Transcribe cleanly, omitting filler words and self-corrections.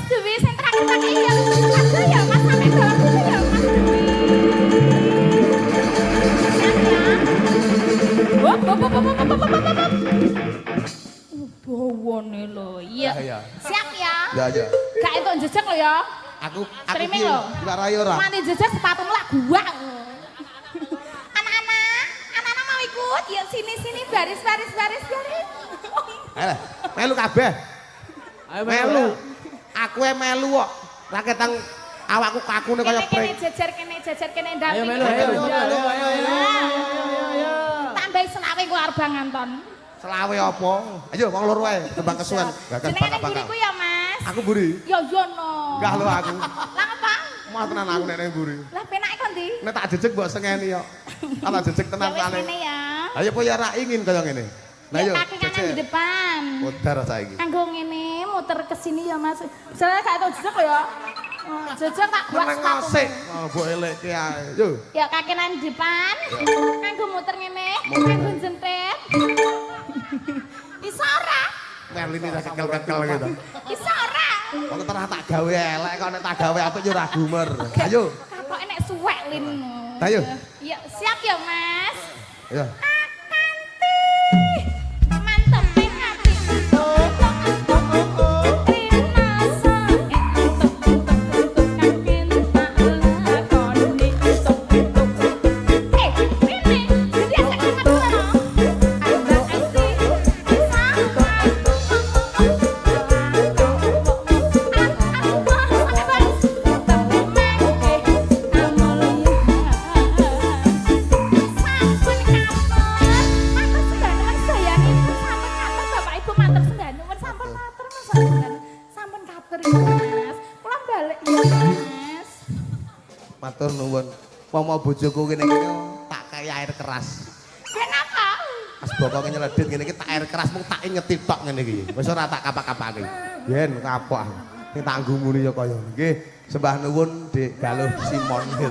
Dewi sing terakhir ya. Aduh ya Mas sampe dalam dulu ya Mas Dewi. Hop hop hop hop hop hop hop. Bawane lho. Iya. Siap ya? Ya ya. Gak entuk jejeg lho ya. Aku streaming lho. Ora raya ora. Mane jejeg sepatumu lak gua. Anak-anak mau ikut? Ya sini baris. Alah, melu kabeh. Ayo melu. Aku melu kok. Ra ketang awakku kakune kaya Kene jejer kene ndang. Ayo melu. Tambahi selawe ku arep nganton. Selawe apa? Ayo wong loro ae tembang kesuwen. Jenenge buriku ya, Mas. Aku buri. Ya no. Enggak lho aku. Lah apa? Mau tenan aku nek nang buri. Lah penake kon ndi? Nek tak jejeg mbok sengeni kok. Tak jejeg tenan Ya wis kane. ngene ya. Ayo po ya ra ingin kaya ngene. Lah yo. Kaki kanan di depan. Muter saiki. Kanggo ngene muter ke sini ya, Mas. Soalnya gak tau jejeg ya. Jejeg tak buat Meneng asik. Oh, mbok elekke ae. Yo. Ya kaki kanan di depan. Kanggo muter ngene, kanggo jentet. Bisa ora? Merlin ini kekel-kekel gitu. Bisa ora? Kok terah tak gawe elek kok nek tak gawe apik yo ora gumer. Ayo. Kapok enek suwek lin. Ayo. Ya siap ya, Mas. Ayo. Akanti. Mantep ning ati. Matur nuwun. Mau bojoku kene iki tak kaya air keras. Kenapa? Pas bokonge nyeledit ngene iki tak air keras mung tak ingeti tok ngene iki. Wis ora tak kapak-kapake. Yen kapok. Sing tak nggo muni ya kaya nggih. Sembah nuwun Dik Galuh Simon gitu.